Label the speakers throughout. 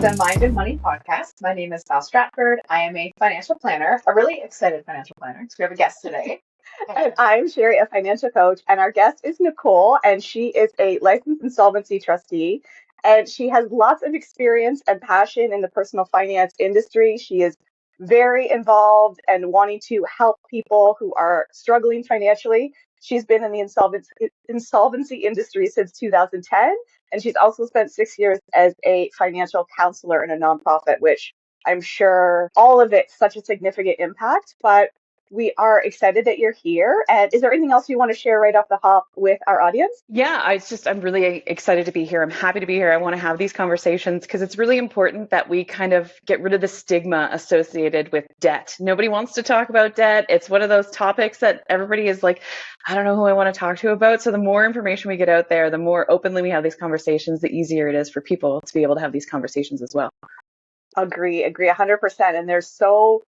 Speaker 1: the Mind and Money podcast. My name is Val Stratford. I am a financial planner, a really excited financial planner because we have a guest today.
Speaker 2: And I'm Sherry, a financial coach, and our guest is Nicole, and she is a licensed insolvency trustee, and she has lots of experience and passion in the personal finance industry. She is very involved and wanting to help people who are struggling financially. She's been in the insolvency industry since 2010, and she's also spent 6 years as a financial counselor in a nonprofit, which I'm sure all of it's such a significant impact, but we are excited that you're here. And is there anything else you want to share right off the hop with our audience?
Speaker 3: Yeah, I'm really excited to be here. I'm happy to be here. I want to have these conversations because it's really important that we kind of get rid of the stigma associated with debt. Nobody wants to talk about debt. It's one of those topics that everybody is like, I don't know who I want to talk to about. So the more information we get out there, the more openly we have these conversations, the easier it is for people to be able to have these conversations as well.
Speaker 2: Agree 100%. And there's so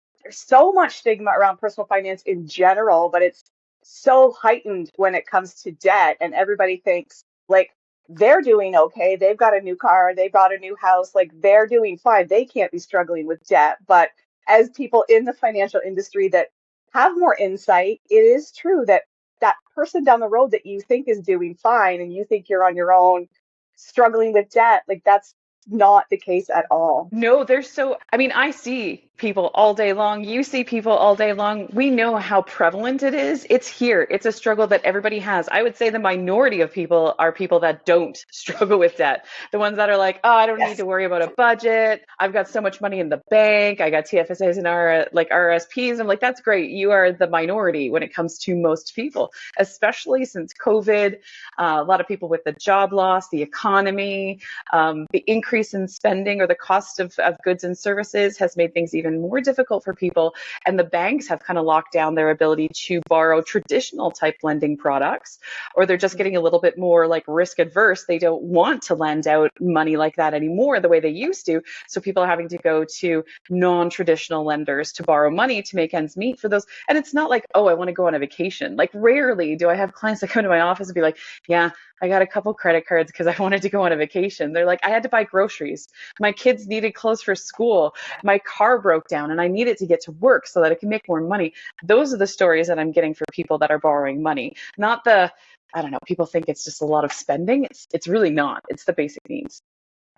Speaker 2: much stigma around personal finance in general, but it's so heightened when it comes to debt. And everybody thinks like they're doing okay. They've got a new car, they bought a new house, like they're doing fine. They can't be struggling with debt. But as people in the financial industry that have more insight, it is true that that person down the road that you think is doing fine and you think you're on your own struggling with debt, like that's not the case at all.
Speaker 3: No, I see people all day long. You see people all day long. We know how prevalent it is. It's here. It's a struggle that everybody has. I would say the minority of people are people that don't struggle with debt. The ones that are like, oh, I don't need to worry about a budget. I've got so much money in the bank. I got TFSAs and RSPs. I'm like, that's great. You are the minority when it comes to most people, especially since COVID. A lot of people with the job loss, the economy, the increase in spending or the cost of goods and services has made things even more difficult for people. And the banks have kind of locked down their ability to borrow traditional type lending products, or they're just getting a little bit more like risk adverse. They don't want to lend out money like that anymore the way they used to. So people are having to go to non-traditional lenders to borrow money to make ends meet for those. And it's not like, oh, I want to go on a vacation. Like rarely do I have clients that come to my office and be like, yeah, I got a couple credit cards because I wanted to go on a vacation. They're like, I had to buy groceries. My kids needed clothes for school. My car broke down and I needed to get to work so that I can make more money. Those are the stories that I'm getting for people that are borrowing money. Not the, I don't know, people think it's just a lot of spending. It's really not. It's the basic needs.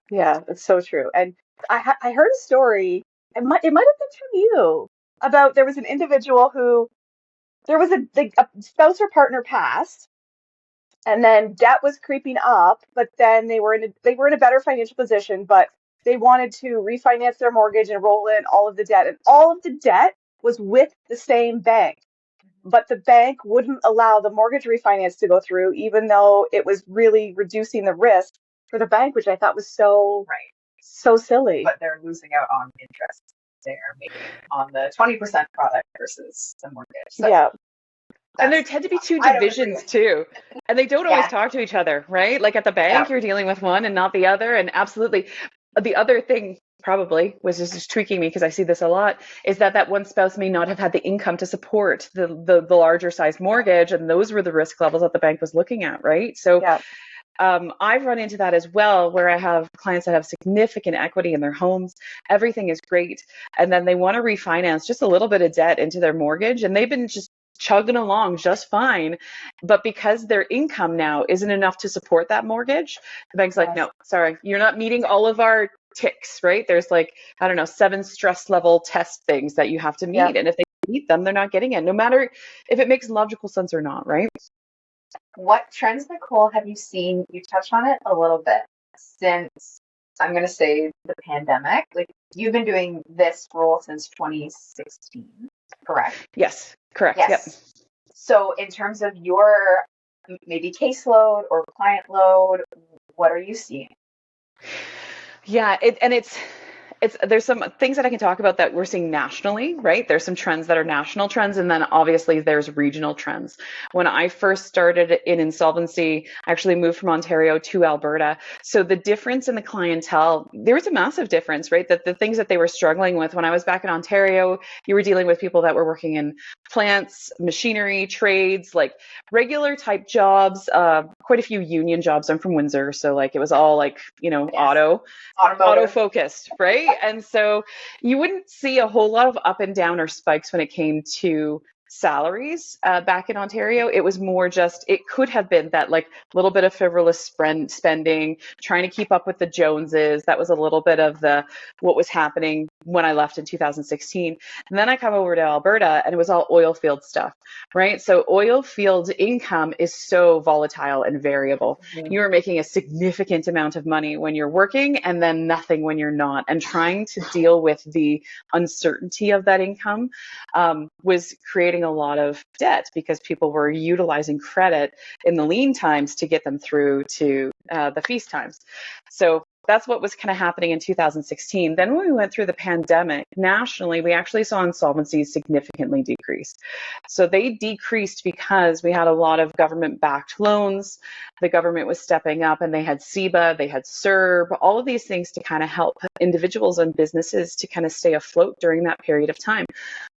Speaker 2: Yeah, that's so true. And I heard a story, it might have been from you, about there was an individual who there was a spouse or partner passed, and then debt was creeping up, but then they were in a better financial position, but they wanted to refinance their mortgage and roll in all of the debt, and all of the debt was with the same bank. But the bank wouldn't allow the mortgage refinance to go through, even though it was really reducing the risk for the bank, which I thought was so silly.
Speaker 1: But they're losing out on interest there, maybe on the 20% product versus the mortgage. So
Speaker 2: yeah.
Speaker 3: And there tend to be two divisions too. And they don't always talk to each other, right? Like at the bank, you're dealing with one and not the other. And absolutely. The other thing probably was just tweaking me because I see this a lot is that one spouse may not have had the income to support the larger size mortgage. And those were the risk levels that the bank was looking at, right? So I've run into that as well, where I have clients that have significant equity in their homes. Everything is great. And then they want to refinance just a little bit of debt into their mortgage. And they've been just chugging along just fine. But because their income now isn't enough to support that mortgage, the bank's like, no, sorry, you're not meeting all of our ticks, right? There's like, I don't know, 7 stress level test things that you have to meet. And if they meet them, they're not getting it, no matter if it makes logical sense or not, right?
Speaker 1: What trends, Nicole, have you seen? You touched on it a little bit since, I'm going to say, the pandemic. Like, you've been doing this role since 2016, correct?
Speaker 3: Yes, correct. Yes. Yep.
Speaker 1: So in terms of your maybe caseload or client load, what are you seeing?
Speaker 3: Yeah, it's there's some things that I can talk about that we're seeing nationally, right? There's some trends that are national trends, and then obviously there's regional trends. When I first started in insolvency, I actually moved from Ontario to Alberta. So the difference in the clientele, there was a massive difference, right? That the things that they were struggling with when I was back in Ontario, you were dealing with people that were working in plants, machinery, trades, like regular type jobs, quite a few union jobs. I'm from Windsor, so like it was all like,
Speaker 1: Yes.
Speaker 3: auto
Speaker 1: Automotive.
Speaker 3: focused, right? And so you wouldn't see a whole lot of up and down or spikes when it came to salaries back in Ontario. It was more just, it could have been that like little bit of frivolous spending, trying to keep up with the Joneses. That was a little bit of what was happening when I left in 2016. And then I come over to Alberta and it was all oil field stuff, right? So oil field income is so volatile and variable.
Speaker 1: Mhm.
Speaker 3: You are making a significant amount of money when you're working and then nothing when you're not. And trying to deal with the uncertainty of that income was creating a lot of debt because people were utilizing credit in the lean times to get them through to the feast times. So that's what was kind of happening in 2016. Then when we went through the pandemic, nationally, we actually saw insolvencies significantly decrease. So they decreased because we had a lot of government-backed loans. The government was stepping up and they had CEBA, they had CERB, all of these things to kind of help individuals and businesses to kind of stay afloat during that period of time.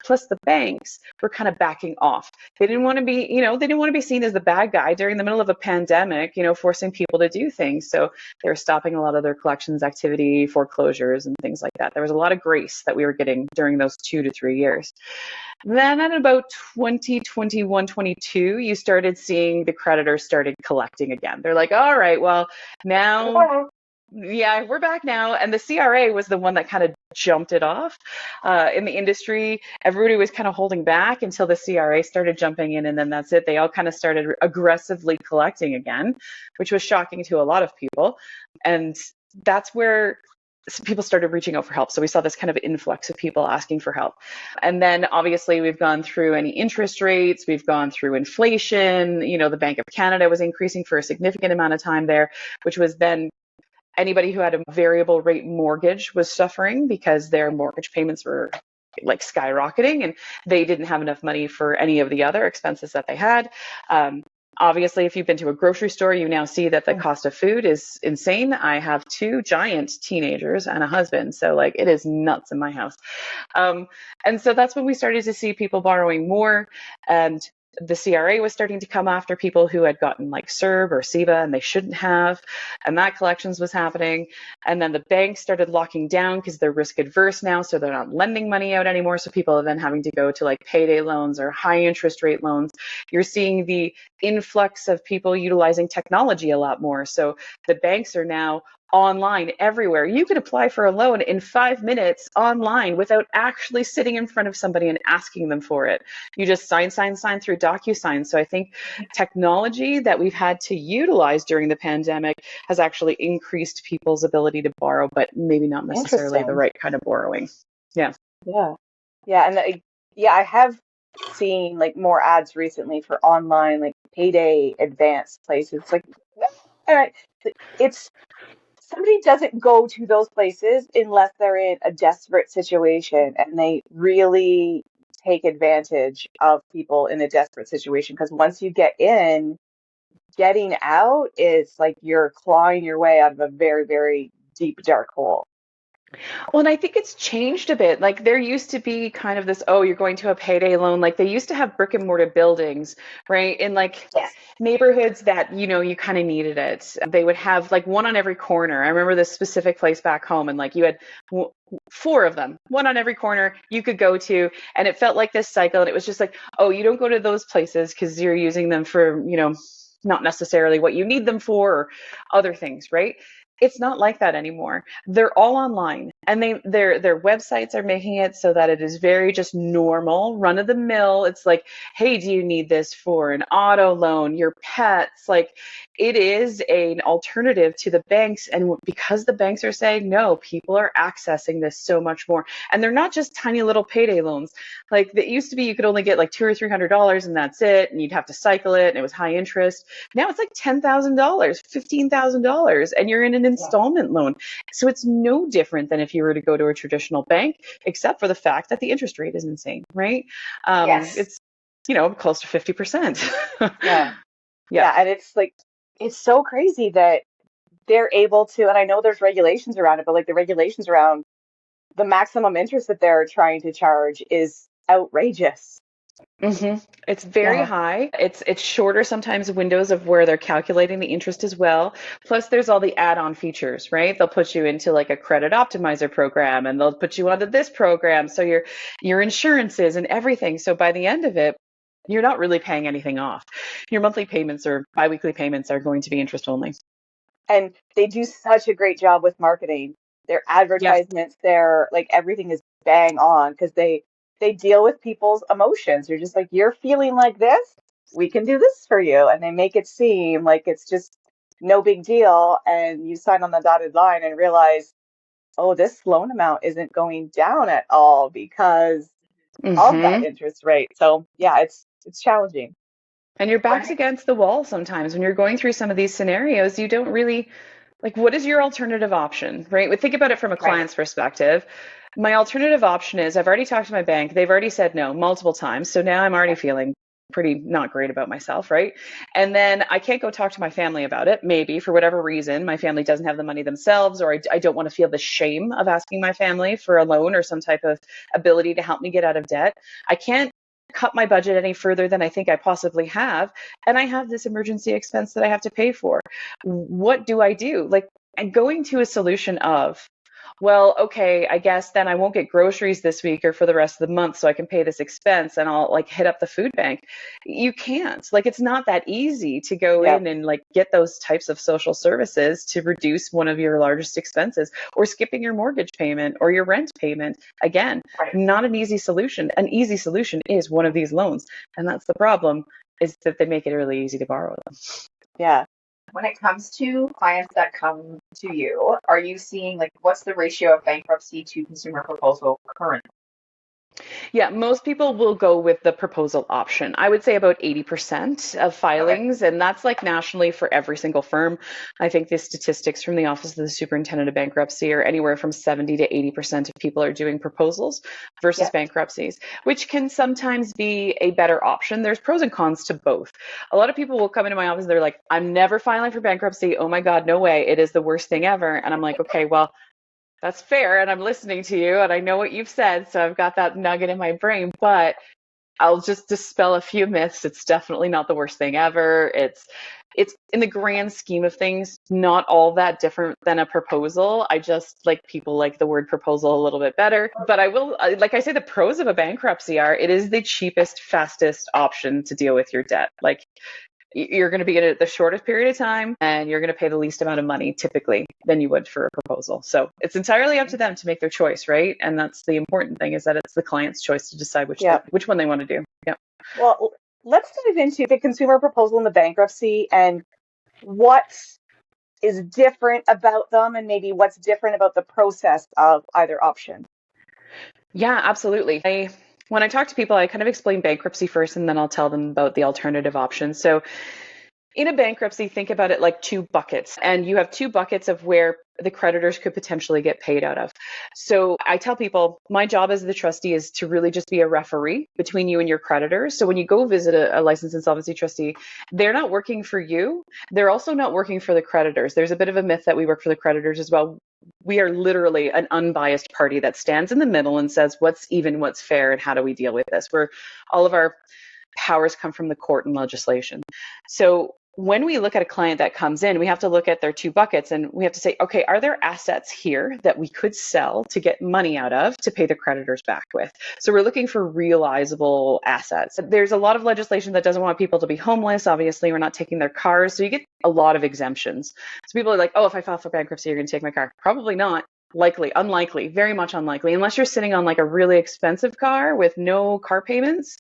Speaker 3: Plus the banks were kind of backing off. They didn't want to be, they didn't want to be seen as the bad guy during the middle of a pandemic, forcing people to do things. So they were stopping a lot of their collections activity, foreclosures, and things like that. There was a lot of grace that we were getting during those 2 to 3 years. Then at about 2021, 22, you started seeing the creditors started collecting again. They're like, all right, well, now, yeah, we're back now. And the CRA was the one that kind of jumped it off in the industry. Everybody was kind of holding back until the CRA started jumping in, and then that's it. They all kind of started aggressively collecting again, which was shocking to a lot of people. And that's where people started reaching out for help. So we saw this kind of influx of people asking for help. And then obviously we've gone through any interest rates, we've gone through inflation, the Bank of Canada was increasing for a significant amount of time there, which was then anybody who had a variable rate mortgage was suffering because their mortgage payments were like skyrocketing and they didn't have enough money for any of the other expenses that they had. Obviously, if you've been to a grocery store, you now see that the cost of food is insane. I have 2 giant teenagers and a husband, so like it is nuts in my house. And so that's when we started to see people borrowing more, and the CRA was starting to come after people who had gotten like CERB or CEBA and they shouldn't have, and that collections was happening. And then the banks started locking down because they're risk adverse now, so they're not lending money out anymore. So people are then having to go to like payday loans or high interest rate loans. You're seeing the influx of people utilizing technology a lot more. So the banks are now online everywhere. You can apply for a loan in 5 minutes online without actually sitting in front of somebody and asking them for it. You just sign through DocuSign. So I think technology that we've had to utilize during the pandemic has actually increased people's ability to borrow, but maybe not necessarily the right kind of borrowing. Yeah.
Speaker 2: And I have seen like more ads recently for online like payday advance places. Like, it's somebody doesn't go to those places unless they're in a desperate situation and they really take advantage of people in a desperate situation. Because once you get in, getting out is like you're clawing your way out of a very, very deep, dark hole.
Speaker 3: Well, and I think it's changed a bit. Like there used to be kind of this, oh, you're going to a payday loan. Like they used to have brick and mortar buildings, right? In like neighborhoods that, you kind of needed it. They would have like one on every corner. I remember this specific place back home and like you had 4 of them, one on every corner you could go to. And it felt like this cycle. And it was just like, oh, you don't go to those places because you're using them for, not necessarily what you need them for or other things, right? It's not like that anymore. They're all online and their websites are making it so that it is very just normal, run of the mill. It's like, hey, do you need this for an auto loan, your pets? Like it is an alternative to the banks. And because the banks are saying no, people are accessing this so much more. And they're not just tiny little payday loans. Like it used to be you could only get like $200 or $300 and that's it. And you'd have to cycle it and it was high interest. Now it's like $10,000, $15,000 and you're in an installment loan. So it's no different than if you were to go to a traditional bank, except for the fact that the interest rate is insane, right?
Speaker 1: Yes.
Speaker 3: It's, close to 50%.
Speaker 2: Yeah.
Speaker 3: Yeah.
Speaker 2: Yeah. And it's like, it's so crazy that they're able to, and I know there's regulations around it, but like the regulations around the maximum interest that they're trying to charge is outrageous.
Speaker 3: It's very
Speaker 2: Yeah.
Speaker 3: high. It's shorter sometimes windows of where they're calculating the interest as well. Plus there's all the add-on features, right? They'll put you into like a credit optimizer program and they'll put you onto this program. So your insurances and everything. So by the end of it, you're not really paying anything off. Your monthly payments or biweekly payments are going to be interest only.
Speaker 2: And they do such a great job with marketing. Their
Speaker 3: Yes.
Speaker 2: advertisements, their like everything is bang on because they deal with people's emotions. You're just like, you're feeling like this, we can do this for you. And they make it seem like it's just no big deal. And you sign on the dotted line and realize, oh, this loan amount isn't going down at all because of that
Speaker 3: hmm
Speaker 2: interest rate. So yeah, it's challenging.
Speaker 3: And your
Speaker 1: When
Speaker 3: back's against the wall sometimes when you're going through some of these scenarios. You don't really like, what is your alternative option, right? We think about it from a
Speaker 1: right.
Speaker 3: client's perspective. My alternative option is I've already talked to my bank. They've already said no multiple times. So now I'm already feeling pretty not great about myself, right? And then I can't go talk to my family about it. Maybe for whatever reason, my family doesn't have the money themselves, or I don't want to feel the shame of asking my family for a loan or some type of ability to help me get out of debt. I can't cut my budget any further than I think I possibly have. And I have this emergency expense that I have to pay for. What do I do? Like, and going to a solution of, well, okay, I guess then I won't get groceries this week or for the rest of the month so I can pay this expense and I'll like hit up the food bank. You can't. Like, it's not that easy to go
Speaker 2: Yep.
Speaker 3: in and like get those types of social services to reduce one of your largest expenses, or skipping your mortgage payment or your rent payment. Again,
Speaker 1: Right.
Speaker 3: not an easy solution. An easy solution is one of these loans. And that's the problem, is that they make it really easy to borrow them.
Speaker 2: Yeah.
Speaker 1: When it comes to clients that come to you, are you seeing like what's the ratio of bankruptcy to consumer proposal currently?
Speaker 3: Yeah, most people will go with the proposal option. I would say about 80% of
Speaker 1: Okay.
Speaker 3: filings, and that's like nationally for every single firm. I think the statistics from the Office of the Superintendent of Bankruptcy are anywhere from 70 to 80% of people are doing proposals versus
Speaker 1: Yeah.
Speaker 3: bankruptcies, which can sometimes be a better option. There's pros and cons to both. A lot of people will come into my office and they're like, I'm never filing for bankruptcy. Oh my God, no way. It is the worst thing ever. And I'm like, okay, well, that's fair. And I'm listening to you and I know what you've said. So I've got that nugget in my brain, but I'll just dispel a few myths. It's definitely not the worst thing ever. It's in the grand scheme of things, not all that different than a proposal. I just like people like the word proposal a little bit better. But I will, like I say, the pros of a bankruptcy are it is the cheapest, fastest option to deal with your debt. Like, you're going to be in it the shortest period of time and you're going to pay the least amount of money typically than you would for a proposal. So it's entirely up to them to make their choice, right? And that's the important thing, is that it's the client's choice to decide
Speaker 2: Yeah.
Speaker 3: which one they want to do. Yeah.
Speaker 2: Well, let's dive into the consumer proposal and the bankruptcy and what is different about them and maybe what's different about the process of either option.
Speaker 3: Yeah, absolutely. When I talk to people, I kind of explain bankruptcy first and then I'll tell them about the alternative options. So in a bankruptcy, think about it like two buckets, and you have two buckets of where the creditors could potentially get paid out of. So I tell people my job as the trustee is to really just be a referee between you and your creditors. So when you go visit a licensed insolvency trustee, they're not working for you. They're also not working for the creditors. There's a bit of a myth that we work for the creditors as well. We are literally an unbiased party that stands in the middle and says what's even, what's fair, and how do we deal with this. Where all of our powers come from the court and legislation. So when we look at a client that comes in, we have to look at their two buckets and we have to say, okay, are there assets here that we could sell to get money out of to pay the creditors back with? So we're looking for realizable assets. There's a lot of legislation that doesn't want people to be homeless. Obviously, we're not taking their cars. So you get a lot of exemptions. So people are like, oh, if I file for bankruptcy, you're going to take my car. Probably not. Likely, unlikely, very much unlikely, unless you're sitting on like a really expensive car with no car payments.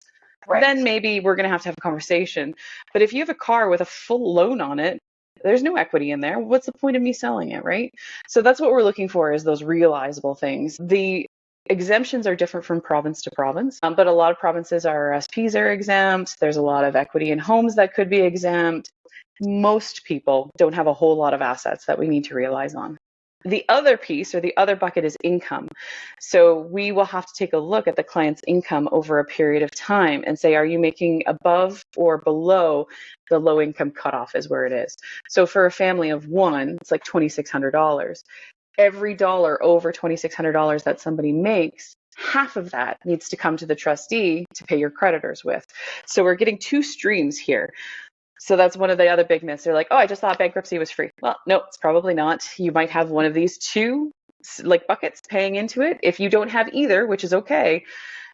Speaker 1: Right.
Speaker 3: Then maybe we're going to have a conversation. But if you have a car with a full loan on it, there's no equity in there. What's the point of me selling it, right? So that's what we're looking for, is those realizable things. The exemptions are different from province to province, but a lot of provinces, our RSPs are exempt. There's a lot of equity in homes that could be exempt. most people don't have a whole lot of assets that we need to realize on. The other piece or the other bucket is income. So we will have to take a look at the client's income over a period of time and say, are you making above or below the low income cutoff is where it is. So for a family of one, it's like $2,600. Every dollar over $2,600 that somebody makes, half of that needs to come to the trustee to pay your creditors with. So we're getting two streams here. So that's one of the other big myths. They're like, oh, I just thought bankruptcy was free. Well, no, it's probably not. You might have one of these two like buckets paying into it. If you don't have either, which is okay,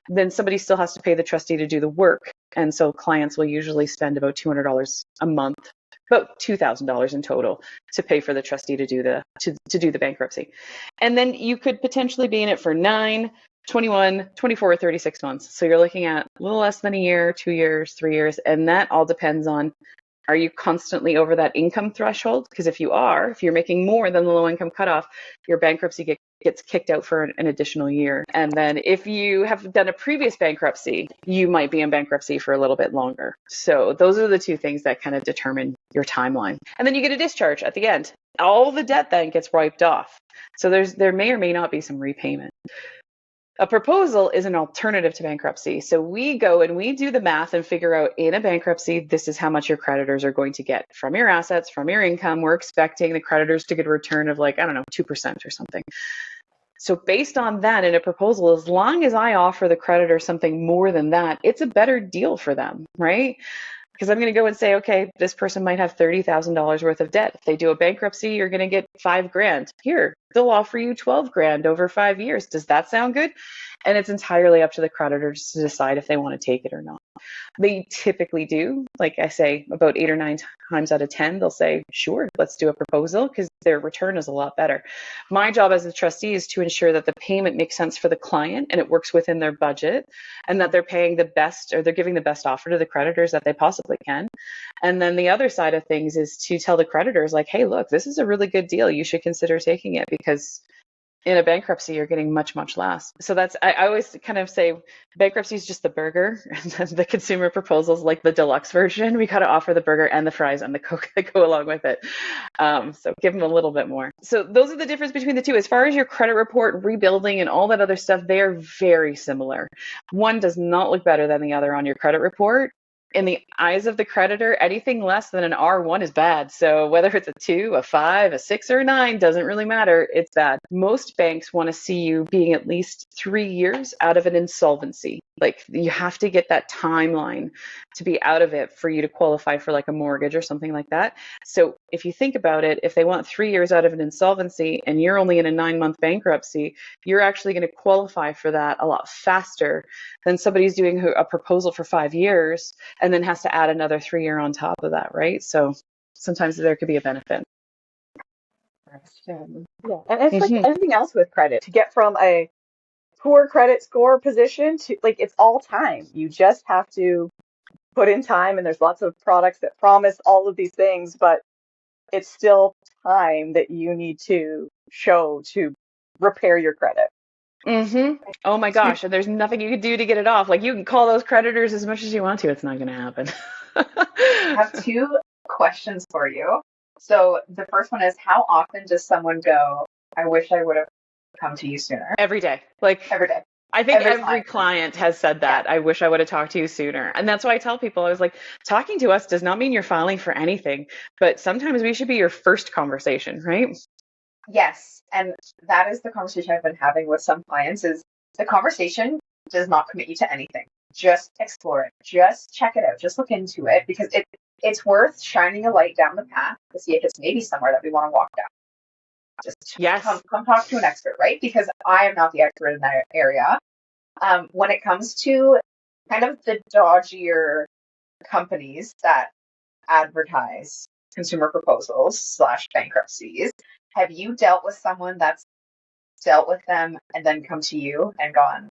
Speaker 3: then somebody still has to pay the trustee to do the work. And so clients will usually spend about $200 a month, about $2,000 in total to pay for the trustee to do the bankruptcy. And then you could potentially be in it for 9, 21, 24, or 36 months. So you're looking at a little less than a year, 2 years, 3 years. And that all depends on, are you constantly over that income threshold? Because if you're making more than the low income cutoff, your bankruptcy gets kicked out for an additional year. And then if you have done a previous bankruptcy, you might be in bankruptcy for a little bit longer. So those are the two things that kind of determine your timeline. And then you get a discharge at the end. All the debt then gets wiped off. So there may or may not be some repayment. A proposal is an alternative to bankruptcy. So we go and we do the math and figure out in a bankruptcy, this is how much your creditors are going to get from your assets, from your income. We're expecting the creditors to get a return of 2% or something. So based on that in a proposal, as long as I offer the creditor something more than that, it's a better deal for them, right? Because I'm going to go and say, okay, this person might have $30,000 worth of debt. If they do a bankruptcy, you're going to get $5,000. Here, they'll offer you $12,000 over 5 years. Does that sound good? And it's entirely up to the creditors to decide if they want to take it or not. They typically do. Like I say, about 8 or 9 times out of 10, they'll say, sure, let's do a proposal because their return is a lot better. My job as a trustee is to ensure that the payment makes sense for the client and it works within their budget and that they're paying the best or they're giving the best offer to the creditors that they possibly can. And then the other side of things is to tell the creditors like, hey, look, this is a really good deal. You should consider taking it because in a bankruptcy, you're getting much, much less. So I always kind of say bankruptcy is just the burger and then the consumer proposals like the deluxe version. We got to offer the burger and the fries and the Coke that go along with it. So give them a little bit more. So those are the difference between the two. As far as your credit report, rebuilding and all that other stuff, they are very similar. One does not look better than the other on your credit report. In the eyes of the creditor, anything less than an R1 is bad. So whether it's a 2, a 5, a 6, or a 9, doesn't really matter. It's bad. Most banks want to see you being at least 3 years out of an insolvency. Like you have to get that timeline to be out of it for you to qualify for like a mortgage or something like that. So if you think about it, if they want 3 years out of an insolvency and you're only in a 9-month bankruptcy, you're actually going to qualify for that a lot faster than somebody who's doing a proposal for 5 years and then has to add another 3 year on top of that, right? So sometimes there could be a benefit.
Speaker 2: Yeah, and it's like anything else with credit. To get from a poor credit score position to it's all time. You just have to put in time, and there's lots of products that promise all of these things, but it's still time that you need to show to repair your credit.
Speaker 3: Oh my gosh, and there's nothing you can do to get it off. Like you can call those creditors as much as you want to. It's not going to happen.
Speaker 1: I have 2 questions for you. So the first one is, how often does someone go, I wish I would have come to you sooner?
Speaker 3: Every day.
Speaker 1: Every day.
Speaker 3: I think every client has said that. Yeah. I wish I would have talked to you sooner. And that's why I tell people, I was like, talking to us does not mean you're filing for anything, but sometimes we should be your first conversation, right?
Speaker 1: Yes. And that is the conversation I've been having with some clients is the conversation does not commit you to anything. Just explore it. Just check it out. Just look into it because it's worth shining a light down the path to see if it's maybe somewhere that we want to walk down. Just come talk to an expert, right? Because I am not the expert in that area. When it comes to kind of the dodgier companies that advertise consumer proposals / bankruptcies, have you dealt with someone that's dealt with them and then come to you and gone,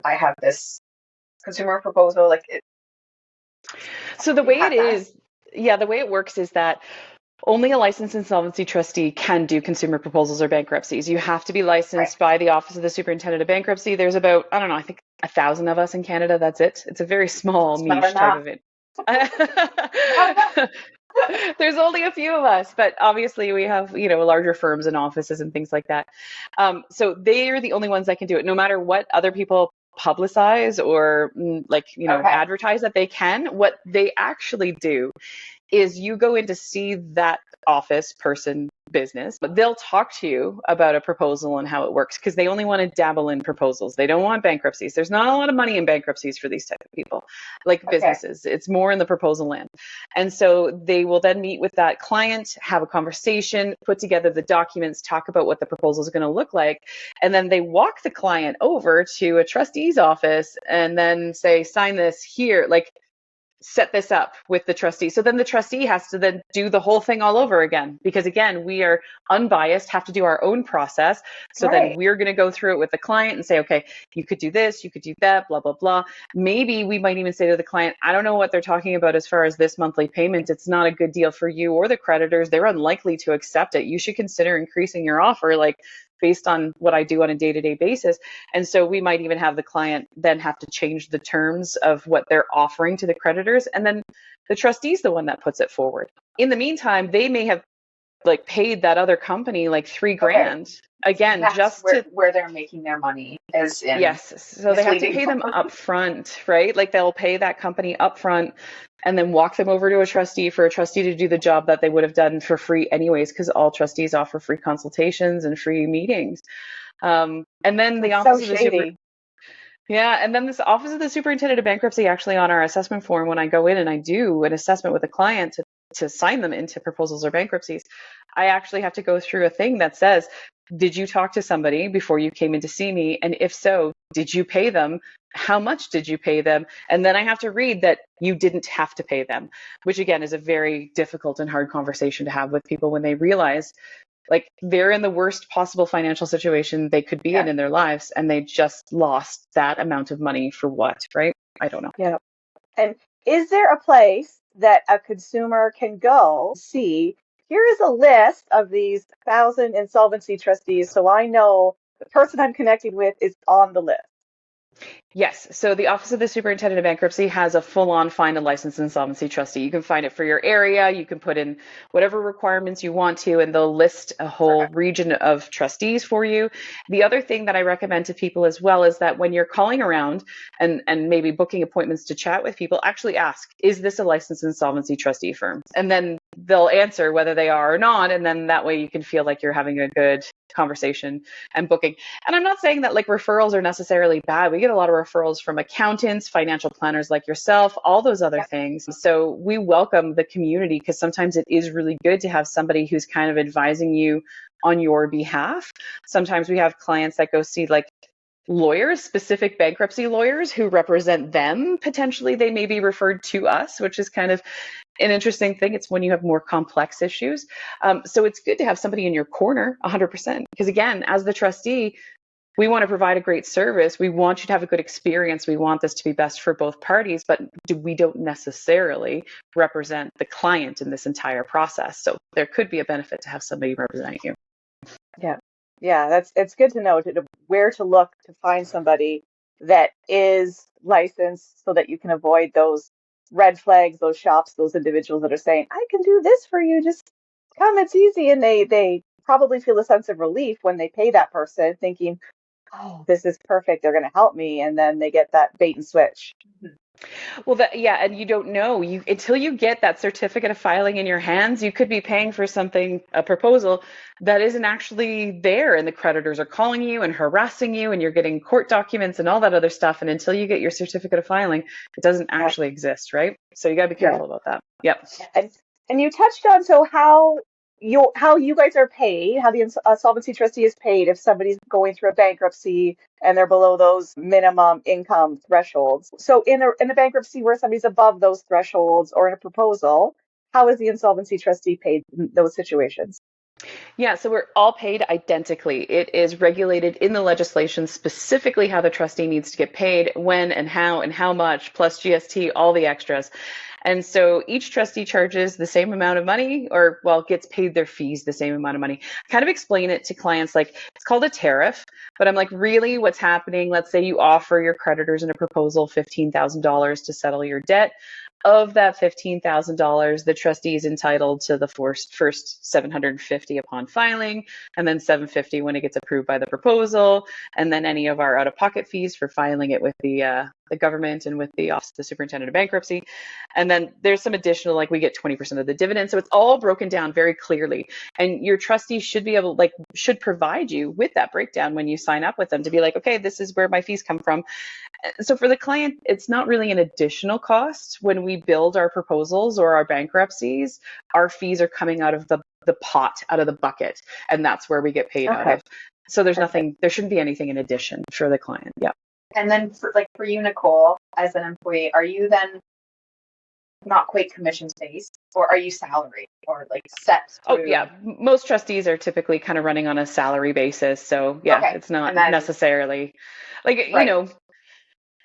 Speaker 1: I have this consumer proposal?
Speaker 3: So the way the way it works is that only a licensed insolvency trustee can do consumer proposals or bankruptcies. You have to be licensed by the Office of the Superintendent of Bankruptcy. There's about, I don't know, I think 1,000 of us in Canada. That's it. It's a very small niche type of it. There's only a few of us, but obviously we have, larger firms and offices and things like that. So they are the only ones that can do it, no matter what other people publicize or
Speaker 1: Okay.
Speaker 3: advertise that they can. What they actually do is you go in to see that office person business, but they'll talk to you about a proposal and how it works because they only want to dabble in proposals. They don't want bankruptcies. There's not a lot of money in bankruptcies for these type of people, like
Speaker 1: Okay.
Speaker 3: businesses. It's more in the proposal land. And so they will then meet with that client, have a conversation, put together the documents, talk about what the proposal is going to look like. And then they walk the client over to a trustee's office and then say, sign this here, like set this up with the trustee. So then the trustee has to then do the whole thing all over again, because again, we are unbiased, have to do our own process. So then
Speaker 1: Right.
Speaker 3: we're going to go through it with the client and say, okay, you could do this, you could do that, blah, blah, blah. Maybe we might even say to the client, I don't know what they're talking about as far as this monthly payment. It's not a good deal for you or the creditors. They're unlikely to accept it. You should consider increasing your offer, like based on what I do on a day-to-day basis. And so we might even have the client then have to change the terms of what they're offering to the creditors. And then the trustee's the one that puts it forward. In the meantime, they may have paid that other company like
Speaker 1: Okay.
Speaker 3: $3,000 again,
Speaker 1: That's
Speaker 3: just to,
Speaker 1: where they're making their money, as in
Speaker 3: yes. So they have to
Speaker 1: misleading.
Speaker 3: pay them up front, right? Like they'll pay that company up front and then walk them over to a trustee for a trustee to do the job that they would have done for free anyways, because all trustees offer free consultations and free meetings. And then the
Speaker 2: That's so
Speaker 3: office of the super,
Speaker 2: shady.
Speaker 3: yeah, and then this office of the superintendent of bankruptcy, actually on our assessment form, when I go in and I do an assessment with a client to sign them into proposals or bankruptcies, I actually have to go through a thing that says, did you talk to somebody before you came in to see me? And if so, did you pay them? How much did you pay them? And then I have to read that you didn't have to pay them, which again is a very difficult and hard conversation to have with people when they realize they're in the worst possible financial situation they could be
Speaker 1: Yeah.
Speaker 3: in their lives, and they just lost that amount of money for what, right? I don't know.
Speaker 2: Yeah. And is there a place that a consumer can go see? Here is a list of these 1,000 insolvency trustees, so I know the person I'm connecting with is on the list.
Speaker 3: Yes. So the Office of the Superintendent of Bankruptcy has a full-on find a licensed insolvency trustee. You can find it for your area. You can put in whatever requirements you want to, and they'll list a whole region of trustees for you. The other thing that I recommend to people as well is that when you're calling around and maybe booking appointments to chat with people, actually ask, is this a licensed insolvency trustee firm? And then they'll answer whether they are or not. And then that way you can feel like you're having a good conversation and booking. And I'm not saying that referrals are necessarily bad. We get a lot of referrals from accountants, financial planners like yourself, all those other things. So we welcome the community because sometimes it is really good to have somebody who's kind of advising you on your behalf. Sometimes we have clients that go see lawyers, specific bankruptcy lawyers who represent them. Potentially they may be referred to us, which is kind of an interesting thing. It's when you have more complex issues. So it's good to have somebody in your corner 100%. Because again, as the trustee, we want to provide a great service. We want you to have a good experience. We want this to be best for both parties, but we don't necessarily represent the client in this entire process. So there could be a benefit to have somebody represent you.
Speaker 2: Yeah. Yeah, it's good to know where to look to find somebody that is licensed so that you can avoid those red flags, those shops, those individuals that are saying, I can do this for you, just come, it's easy. And they probably feel a sense of relief when they pay that person thinking, oh, this is perfect, they're going to help me. And then they get that bait and switch.
Speaker 3: Well, yeah, and you don't know until you get that certificate of filing in your hands. You could be paying for something, a proposal that isn't actually there, and the creditors are calling you and harassing you, and you're getting court documents and all that other stuff. And until you get your certificate of filing, it doesn't
Speaker 2: Yeah.
Speaker 3: actually exist, right? So you got to be
Speaker 2: Yeah.
Speaker 3: careful about that. Yep.
Speaker 2: And you touched on how you guys are paid, how the solvency trustee is paid if somebody's going through a bankruptcy and they're below those minimum income thresholds. So in a bankruptcy where somebody's above those thresholds or in a proposal, how is the insolvency trustee paid in those situations?
Speaker 3: Yeah, so we're all paid identically. It is regulated in the legislation specifically how the trustee needs to get paid, when and how much, plus GST, all the extras. And so each trustee charges the same amount of money, or gets paid their fees the same amount of money. I kind of explain it to clients like it's called a tariff, but I'm like, really what's happening? Let's say you offer your creditors in a proposal $15,000 to settle your debt. Of that $15,000, the trustee is entitled to the first $750 upon filing, and then $750 when it gets approved by the proposal, and then any of our out-of-pocket fees for filing it with the government and with the Office of the Superintendent of Bankruptcy. And then there's some additional, like we get 20% of the dividend. So it's all broken down very clearly. And your trustee should be able, should provide you with that breakdown when you sign up with them to be like, okay, this is where my fees come from. So for the client, it's not really an additional cost. When we build our proposals or our bankruptcies, our fees are coming out of the pot, out of the bucket, and that's where we get paid out of. So there's nothing, there shouldn't be anything in addition for the client. Yeah.
Speaker 1: And then for you, Nicole, as an employee, are you then not quite commissions based, or are you salary or like set through?
Speaker 3: Oh yeah, most trustees are typically kind of running on a salary basis. So yeah, it's not necessarily you know,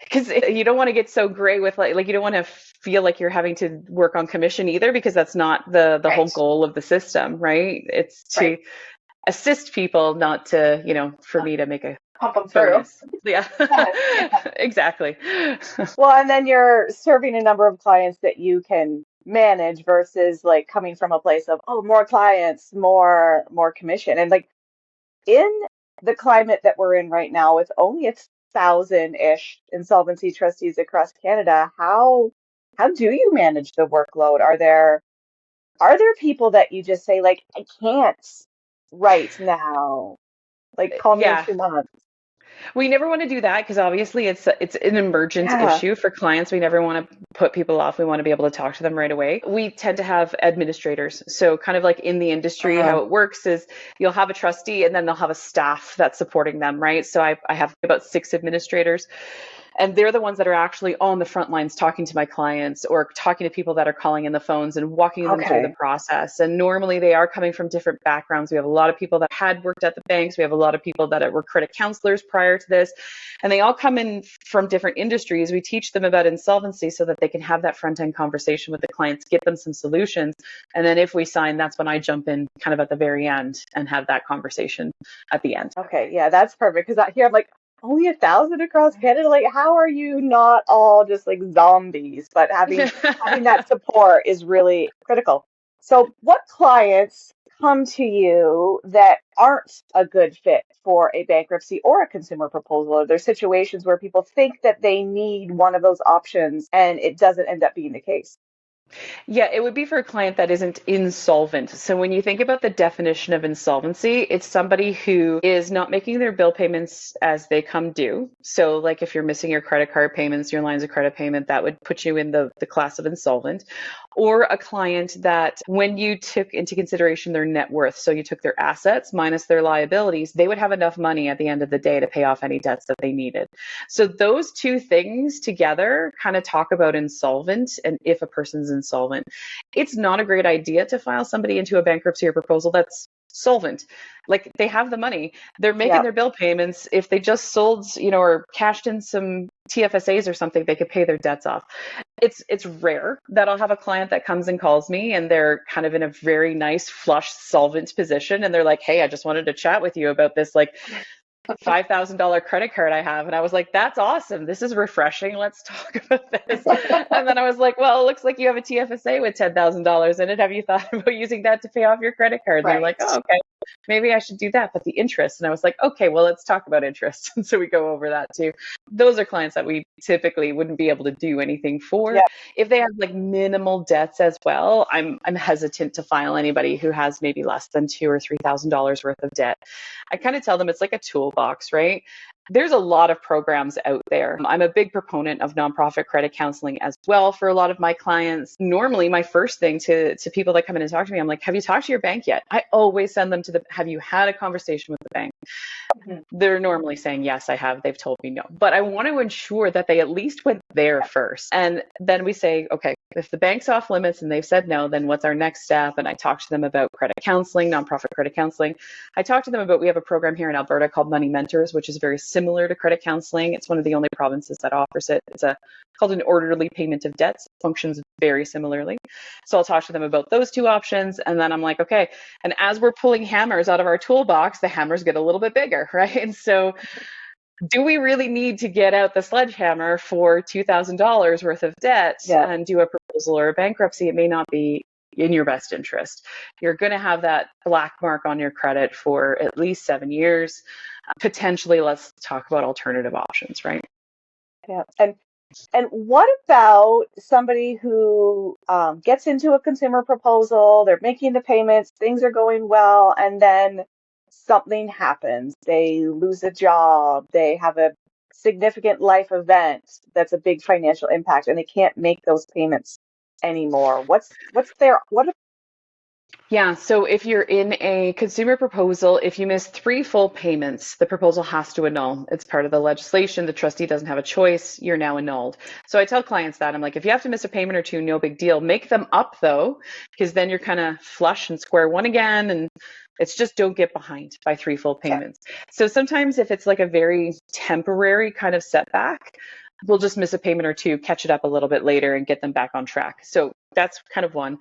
Speaker 3: because you don't want to get so gray with like you don't want to feel like you're having to work on commission either, because that's not the whole goal of the system, right? It's to assist people, not to, you know, for me to make a
Speaker 1: pump them through.
Speaker 3: Yeah, exactly.
Speaker 2: Well, and then you're serving a number of clients that you can manage versus like coming from a place of, oh, more clients, more commission. And like in the climate that we're in right now with only 1,000-ish insolvency trustees across Canada, how do you manage the workload? Are there people that you just say like, I can't right now, like call me in 2 months?
Speaker 3: We never want to do that, because obviously it's an emergent issue for clients. We never want to put people off. We want to be able to talk to them right away. We tend to have administrators. So kind of like in the industry, how it works is you'll have a trustee and then they'll have a staff that's supporting them, right? So I have about 6 administrators. And they're the ones that are actually on the front lines talking to my clients or talking to people that are calling in the phones and walking them through the process. And normally they are coming from different backgrounds. We have a lot of people that had worked at the banks. We have a lot of people that were credit counselors prior to this. And they all come in from different industries. We teach them about insolvency so that they can have that front-end conversation with the clients, get them some solutions. And then if we sign, that's when I jump in kind of at the very end and have that conversation at the end.
Speaker 2: Okay, yeah, that's perfect. Because here I'm like, only 1,000 across Canada. Like, how are you not all just like zombies? But having that support is really critical. So, what clients come to you that aren't a good fit for a bankruptcy or a consumer proposal? Are there situations where people think that they need one of those options and it doesn't end up being the case?
Speaker 3: Yeah, it would be for a client that isn't insolvent. So when you think about the definition of insolvency, it's somebody who is not making their bill payments as they come due. So like if you're missing your credit card payments, your lines of credit payment, that would put you in the class of insolvent. Or a client that when you took into consideration their net worth, so you took their assets minus their liabilities, they would have enough money at the end of the day to pay off any debts that they needed. So those two things together kind of talk about insolvent and if a person's insolvent. It's not a great idea to file somebody into a bankruptcy or proposal that's solvent. Like they have the money, they're making their bill payments. If they just sold, or cashed in some TFSAs or something, they could pay their debts off. It's rare that I'll have a client that comes and calls me and they're kind of in a very nice flush solvent position and they're like, hey, I just wanted to chat with you about this like $5,000 credit card I have. And I was like, that's awesome. This is refreshing. Let's talk about this. And then I was like, well, it looks like you have a TFSA with $10,000 in it. Have you thought about using that to pay off your credit card? And they're like, oh, okay, maybe I should do that. But the interest. And I was like, okay, well, let's talk about interest. And so we go over that too. Those are clients that we typically wouldn't be able to do anything for. If they have like minimal debts as well, I'm hesitant to file anybody who has maybe less than $2,000 or $3,000 worth of debt. I kind of tell them it's like a toolbox, right? There's a lot of programs out there. I'm a big proponent of nonprofit credit counseling as well for a lot of my clients. Normally, my first thing to people that come in and talk to me, I'm like, have you talked to your bank yet? I always send them to have you had a conversation with the bank? They're normally saying, yes, I have. They've told me no. But I want to ensure that they at least went there first. And then we say, okay, if the bank's off limits and they've said no, then what's our next step? And I talk to them about credit counseling, nonprofit credit counseling. I talk to them about, we have a program here in Alberta called Money Mentors, which is very similar to credit counseling. It's one of the only provinces that offers it. It's called an orderly payment of debts. It functions very similarly. So I'll talk to them about those two options. And then I'm like, okay, and as we're pulling hammers out of our toolbox, the hammers get a little bit bigger, right? And so do we really need to get out the sledgehammer for $2,000 worth of debt and do a proposal or a bankruptcy, it may not be in your best interest. You're going to have that black mark on your credit for at least 7 years. Potentially, let's talk about alternative options, right?
Speaker 2: Yeah. And what about somebody who gets into a consumer proposal, they're making the payments, things are going well, and then something happens. They lose a job, they have a significant life event that's a big financial impact, and they can't make those payments anymore. What
Speaker 3: Yeah, so if you're in a consumer proposal, if you miss 3 full payments, the proposal has to annul. It's part of the legislation. The trustee doesn't have a choice. You're now annulled. So I tell clients that I'm like, if you have to miss a payment or 2, no big deal. Make them up though, because then you're kind of flush and square one again. And it's just don't get behind by 3 full
Speaker 2: okay.
Speaker 3: payments. So sometimes if it's like a very temporary kind of setback, we'll just miss a payment or 2, catch it up a little bit later and get them back on track. So that's kind of one.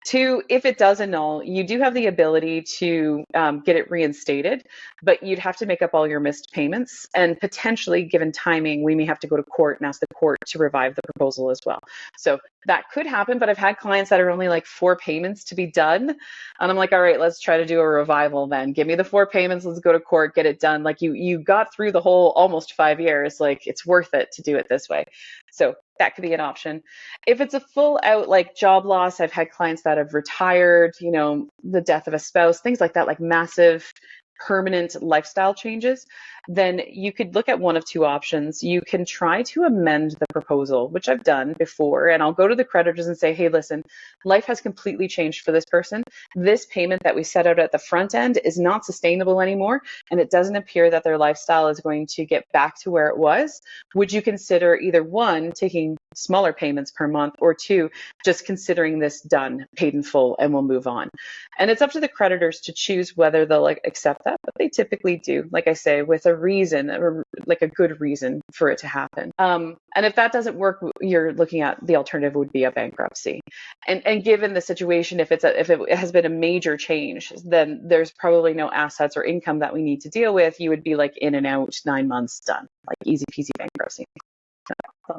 Speaker 3: 2, if it does annul, you do have the ability to get it reinstated, but you'd have to make up all your missed payments. And potentially, given timing, we may have to go to court and ask the court to revive the proposal as well. So that could happen, but I've had clients that are only like 4 payments to be done. And I'm like, all right, let's try to do a revival then. Give me the 4 payments, let's go to court, get it done. Like you got through the whole almost 5 years, like it's worth it to do it this way. So that could be an option. If it's a full out like job loss, I've had clients that have retired, the death of a spouse, things like that, like massive permanent lifestyle changes, then you could look at one of 2 options. You can try to amend the proposal, which I've done before, and I'll go to the creditors and say, hey, listen, life has completely changed for this person. This payment that we set out at the front end is not sustainable anymore, and it doesn't appear that their lifestyle is going to get back to where it was. Would you consider either 1, taking smaller payments per month, or 2, just considering this done, paid in full, and we'll move on? And it's up to the creditors to choose whether they'll accept that, but they typically do, like I say, with a reason, or like a good reason for it to happen. And if that doesn't work, you're looking at the alternative would be a bankruptcy. And given the situation, if it has been a major change, then there's probably no assets or income that we need to deal with. You would be like in and out, 9 months, done, like easy peasy bankruptcy.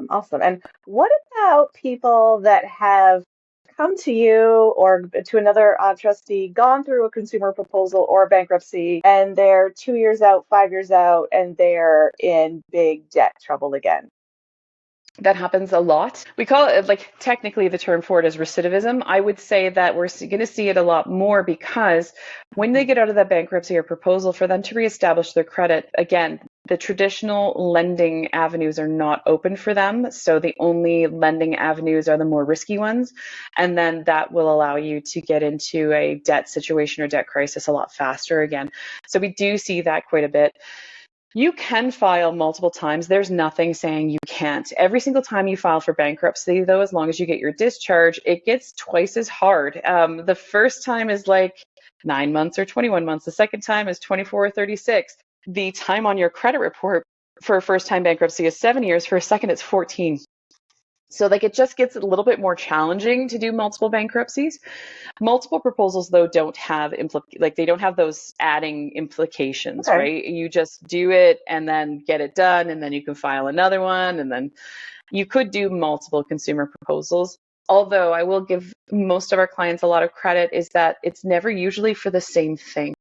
Speaker 2: Awesome. And what about people that have come to you or to another trustee, gone through a consumer proposal or bankruptcy, and they're 2 years out, 5 years out, and they're in big debt trouble again?
Speaker 3: That happens a lot. We call it, like, technically the term for it is recidivism. I would say that we're going to see it a lot more because when they get out of that bankruptcy or proposal, for them to reestablish their credit, again, the traditional lending avenues are not open for them. So the only lending avenues are the more risky ones. And then that will allow you to get into a debt situation or debt crisis a lot faster again. So we do see that quite a bit. You can file multiple times. There's nothing saying you can't. Every single time you file for bankruptcy, though, as long as you get your discharge, it gets twice as hard. The first time is like 9 months or 21 months. The second time is 24 or 36. The time on your credit report for a first-time bankruptcy is 7 years. For a second, it's 14. So it just gets a little bit more challenging to do multiple bankruptcies. Multiple proposals, though, don't have they don't have those adding implications,
Speaker 2: Okay.
Speaker 3: right? You just do it and then get it done, and then you can file another one, and then you could do multiple consumer proposals. Although I will give most of our clients a lot of credit, is that it's never usually for the same thing.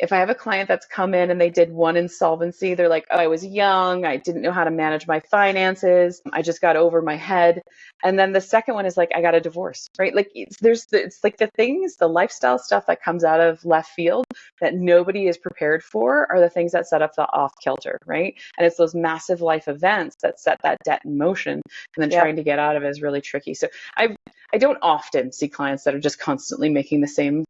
Speaker 3: If I have a client that's come in and they did one insolvency, they're like, oh, I was young, I didn't know how to manage my finances, I just got over my head. And then the second one is like, I got a divorce, right? Like it's like the things, the lifestyle stuff that comes out of left field that nobody is prepared for are the things that set up the off kilter, right? And it's those massive life events that set that debt in motion, and then trying to get out of it is really tricky. So I don't often see clients that are just constantly making the same,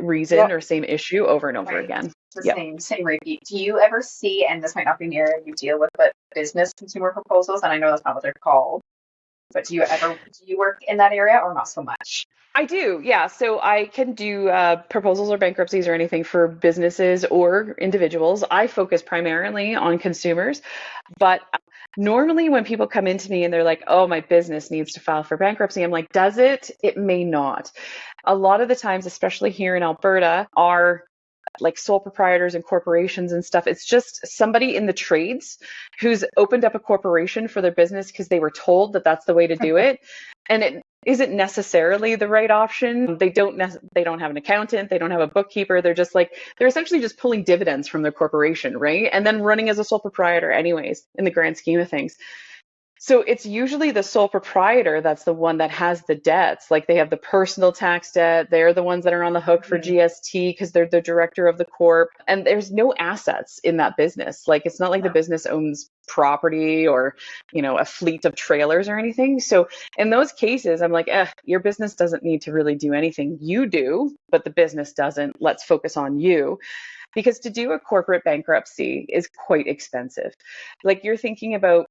Speaker 3: reason or same issue over and over again.
Speaker 1: The same repeat. Do you ever see, and this might not be an area you deal with, but business consumer proposals, and I know that's not what they're called, but do you work in that area or not so much?
Speaker 3: I do, yeah. So I can do proposals or bankruptcies or anything for businesses or individuals. I focus primarily on consumers, but normally when people come into me and they're like, oh, my business needs to file for bankruptcy, I'm like, does it? It may not. A lot of the times, especially here in Alberta, our like sole proprietors and corporations and stuff. It's just somebody in the trades who's opened up a corporation for their business because they were told that that's the way to do it. And it isn't necessarily the right option. They don't have an accountant, they don't have a bookkeeper. They're essentially just pulling dividends from their corporation, right? And then running as a sole proprietor anyways, in the grand scheme of things. So it's usually the sole proprietor that's the one that has the debts. Like they have the personal tax debt. They're the ones that are on the hook for GST because they're the director of the corp. And there's no assets in that business. Like it's not like the business owns property or, a fleet of trailers or anything. So in those cases, I'm like, your business doesn't need to really do anything. You do, but the business doesn't. Let's focus on you. Because to do a corporate bankruptcy is quite expensive. Like you're thinking about,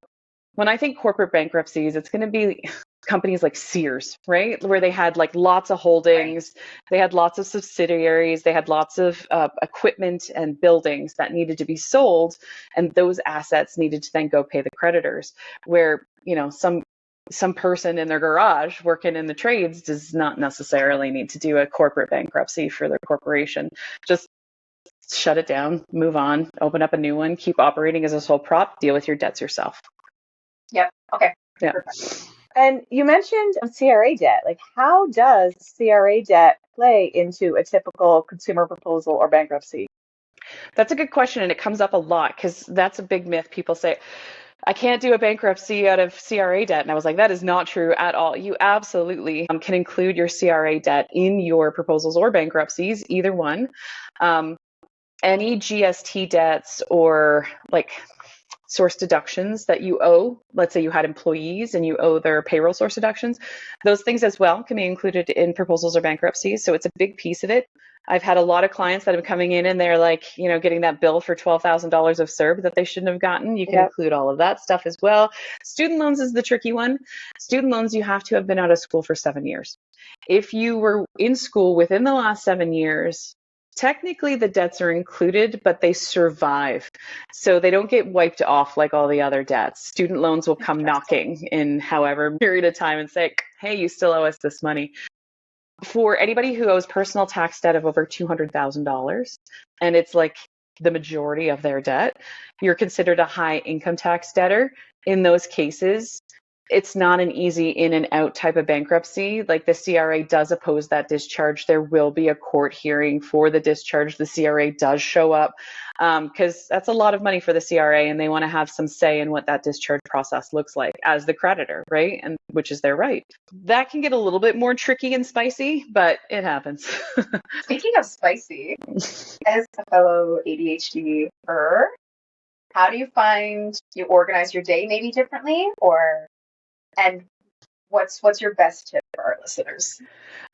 Speaker 3: when I think corporate bankruptcies, it's going to be companies like Sears, right? Where they had like lots of holdings, they had lots of subsidiaries, they had lots of equipment and buildings that needed to be sold. And those assets needed to then go pay the creditors. Where, some person in their garage working in the trades does not necessarily need to do a corporate bankruptcy for their corporation. Just shut it down, move on, open up a new one, keep operating as a sole prop, deal with your debts yourself.
Speaker 1: Yep. Okay.
Speaker 3: Yeah.
Speaker 1: Perfect.
Speaker 2: And you mentioned CRA debt. Like, how does CRA debt play into a typical consumer proposal or bankruptcy?
Speaker 3: That's a good question, and it comes up a lot because that's a big myth. People say, I can't do a bankruptcy out of CRA debt. And I was like, that is not true at all. You absolutely can include your CRA debt in your proposals or bankruptcies, either one. Any GST debts or like source deductions that you owe, let's say you had employees and you owe their payroll source deductions, those things as well can be included in proposals or bankruptcies. So it's a big piece of it. I've had a lot of clients that are coming in and they're like, getting that bill for $12,000 of CERB that they shouldn't have gotten. You can include all of that stuff as well. Student loans is the tricky one. Student loans, you have to have been out of school for 7 years. If you were in school within the last 7 years, technically the debts are included, but they survive. So they don't get wiped off like all the other debts. Student loans will come knocking in however period of time and say, hey, you still owe us this money. For anybody who owes personal tax debt of over $200,000, and it's like the majority of their debt, you're considered a high income tax debtor. In those cases, it's not an easy in and out type of bankruptcy. Like the CRA does oppose that discharge. There will be a court hearing for the discharge. The CRA does show up because that's a lot of money for the CRA, and they want to have some say in what that discharge process looks like as the creditor, right? And which is their right. That can get a little bit more tricky and spicy, but it happens.
Speaker 1: Speaking of spicy, as a fellow ADHD-er, how do you find you organize your day maybe differently, and what's your best tip for our listeners?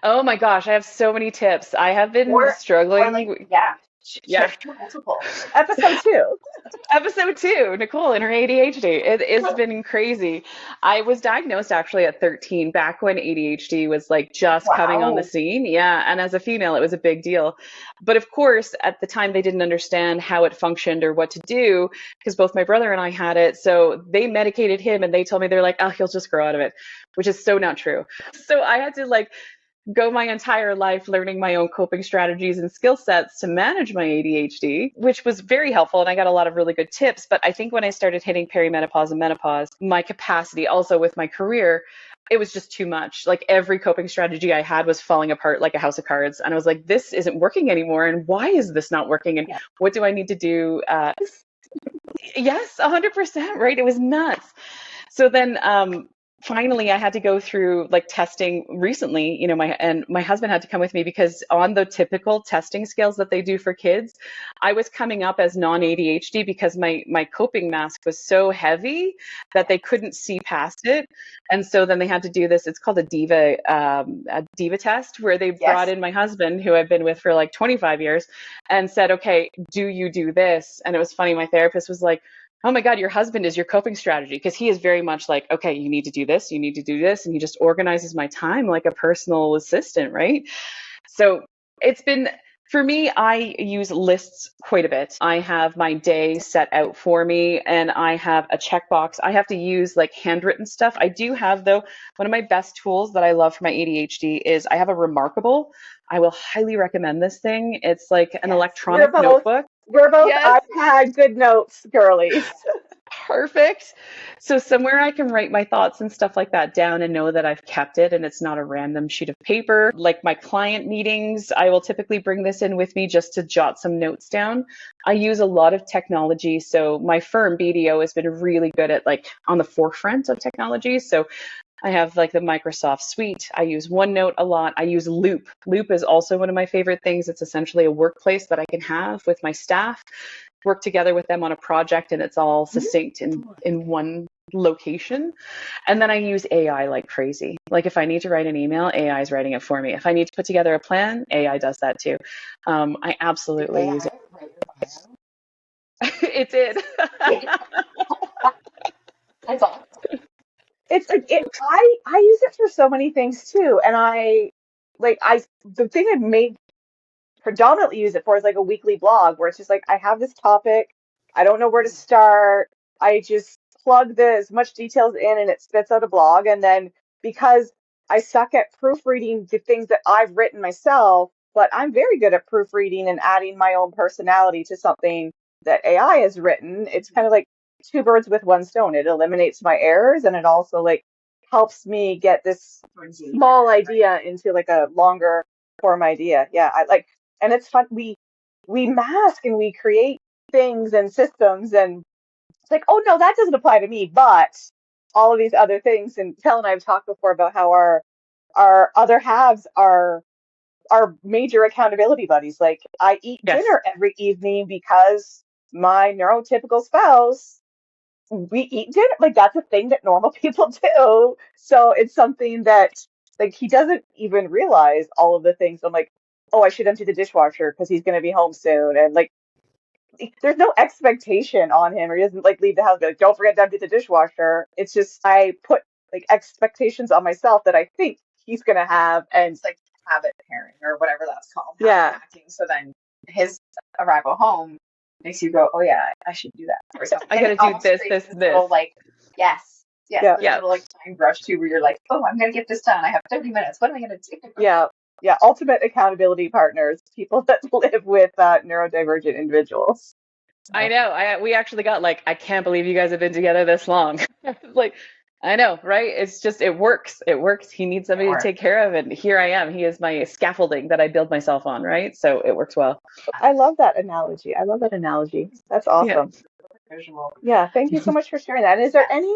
Speaker 3: Oh my gosh, I have so many tips. I have been struggling.
Speaker 2: Multiple. Episode 2.
Speaker 3: Episode 2, Nicole and her ADHD. It's been crazy. I was diagnosed actually at 13, back when ADHD was like just coming on the scene. Yeah. And as a female, it was a big deal. But of course, at the time, they didn't understand how it functioned or what to do because both my brother and I had it. So they medicated him and they told me, they're like, oh, he'll just grow out of it, which is so not true. So I had to go my entire life learning my own coping strategies and skill sets to manage my ADHD, which was very helpful. And I got a lot of really good tips. But I think when I started hitting perimenopause and menopause, my capacity also with my career, it was just too much. Like every coping strategy I had was falling apart like a house of cards. And I was like, this isn't working anymore. And why is this not working? And what do I need to do? Yes, 100%. Right. It was nuts. So then, finally, I had to go through testing recently, my husband had to come with me because on the typical testing scales that they do for kids, I was coming up as non-ADHD because my coping mask was so heavy that they couldn't see past it. And so then they had to do this, it's called a diva test, where they brought in my husband, who I've been with for 25 years, and said, okay, do you do this? And it was funny. My therapist was like, oh my God, your husband is your coping strategy, because he is very much like, okay, you need to do this, you need to do this. And he just organizes my time like a personal assistant, right? So it's been For me, I use lists quite a bit. I have my day set out for me and I have a checkbox. I have to use like handwritten stuff. I do have, though, one of my best tools that I love for my ADHD is I have a Remarkable. I will highly recommend this thing. It's like an
Speaker 1: Yes.
Speaker 3: electronic notebook.
Speaker 2: We're both
Speaker 3: Yes.
Speaker 2: iPad good notes girlies.
Speaker 3: Perfect. So somewhere I can write my thoughts and stuff like that down and know that I've kept it and it's not a random sheet of paper. Like my client meetings, I will typically bring this in with me just to jot some notes down. I use a lot of technology. So my firm BDO has been really good at like on the forefront of technology. So I have like the Microsoft Suite. I use OneNote a lot. I use Loop. Loop is also one of my favorite things. It's essentially a workplace that I can have with my staff, work together with them on a project, and it's all succinct in one location. And then I use AI like crazy. Like if I need to write an email, AI is writing it for me. If I need to put together a plan, AI does that too. I absolutely use it.
Speaker 1: Write your bio?
Speaker 3: It did.
Speaker 1: That's awesome.
Speaker 2: It's like I use it for so many things too, and the thing I made predominantly use it for is like a weekly blog where it's just like I have this topic, I don't know where to start, I just plug as much details in and it spits out a blog, and then because I suck at proofreading the things that I've written myself, but I'm very good at proofreading and adding my own personality to something that AI has written. It's kind of like two birds with one stone. It eliminates my errors and it also like helps me get this small idea into like a longer form idea. Yeah, I like, and it's fun. We mask and we create things and systems, and it's like, oh no, that doesn't apply to me, but all of these other things. And Tel and I have talked before about how our other halves are major accountability buddies. Like I eat
Speaker 3: Yes.
Speaker 2: dinner every evening because my neurotypical spouse, we eat dinner. Like that's a thing that normal people do. So it's something that like he doesn't even realize all of the things. I'm like, oh, I should empty the dishwasher because he's going to be home soon. And like, there's no expectation on him, or he doesn't like leave the house, be like, don't forget to empty the dishwasher. It's just, I put like expectations on myself that I think he's going to have. And
Speaker 1: It's like habit pairing or whatever that's called.
Speaker 2: Yeah.
Speaker 1: Habit hacking. So then his arrival home makes you go, oh yeah, I should do that. So
Speaker 3: I gotta
Speaker 1: it
Speaker 3: do
Speaker 1: almost
Speaker 3: this,
Speaker 1: creates
Speaker 3: this,
Speaker 1: little,
Speaker 3: this.
Speaker 1: like, yes,
Speaker 2: Yeah.
Speaker 1: there's a little like time brush too, where you're like, oh, I'm gonna get this done. I have 30 minutes. What am I gonna do?
Speaker 2: yeah. Yeah. Ultimate accountability partners, people that live with neurodivergent individuals.
Speaker 3: I know. We actually got like, I can't believe you guys have been together this long. Like, I know, right? It's just, it works. It works. He needs somebody to take care of it. Here I am. He is my scaffolding that I build myself on, right? So it works well.
Speaker 2: I love that analogy. I love that analogy. That's awesome.
Speaker 1: Visual.
Speaker 2: Yeah. Thank you so much for sharing that. And is there any,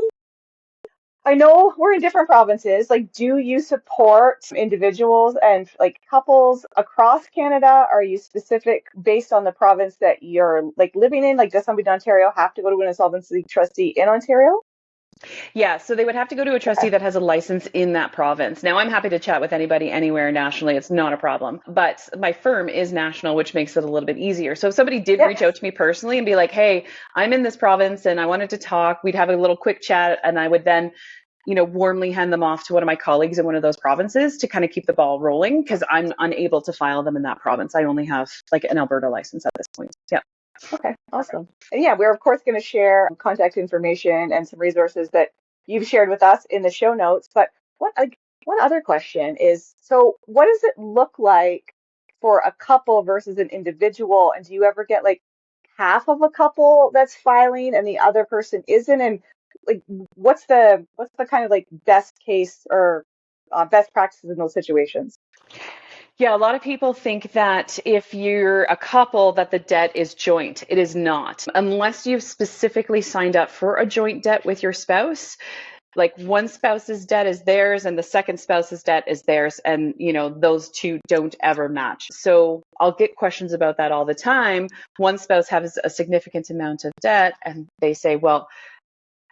Speaker 2: I know we're in different provinces. Like, do you support individuals and like couples across Canada? Are you specific based on the province that you're like living in? Like, does somebody in Ontario have to go to an insolvency trustee in Ontario?
Speaker 3: Yeah, so they would have to go to a trustee that has a license in that province. Now, I'm happy to chat with anybody anywhere nationally. It's not a problem. But my firm is national, which makes it a little bit easier. So if somebody did reach out to me personally and be like, hey, I'm in this province and I wanted to talk, we'd have a little quick chat and I would then warmly hand them off to one of my colleagues in one of those provinces to kind of keep the ball rolling because I'm unable to file them in that province. I only have like an Alberta license at this point. Yeah.
Speaker 2: Okay, awesome. And yeah, we're of course going to share contact information and some resources that you've shared with us in the show notes. But one other question is, so what does it look like for a couple versus an individual? And do you ever get like half of a couple that's filing and the other person isn't? And like, what's the kind of like best case or best practices in those situations?
Speaker 3: Yeah, a lot of people think that if you're a couple that the debt is joint. It is not. Unless you've specifically signed up for a joint debt with your spouse, like one spouse's debt is theirs and the second spouse's debt is theirs, and those two don't ever match. So I'll get questions about that all the time. One spouse has a significant amount of debt and they say, well,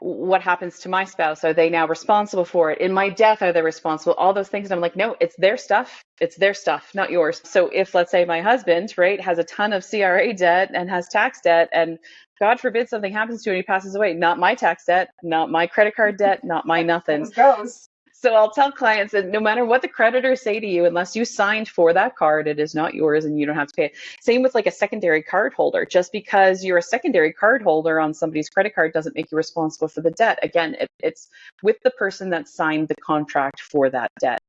Speaker 3: what happens to my spouse? Are they now responsible for it? In my death, are they responsible? All those things. And I'm like, no, it's their stuff. It's their stuff, not yours. So if, let's say my husband, right, has a ton of CRA debt and has tax debt, and God forbid something happens to him and he passes away, not my tax debt, not my credit card debt, not my nothing.
Speaker 1: Goes.
Speaker 3: So I'll tell clients that no matter what the creditors say to you, unless you signed for that card, it is not yours and you don't have to pay it. Same with like a secondary card holder. Just because you're a secondary card holder on somebody's credit card doesn't make you responsible for the debt. Again, it's with the person that signed the contract for that debt.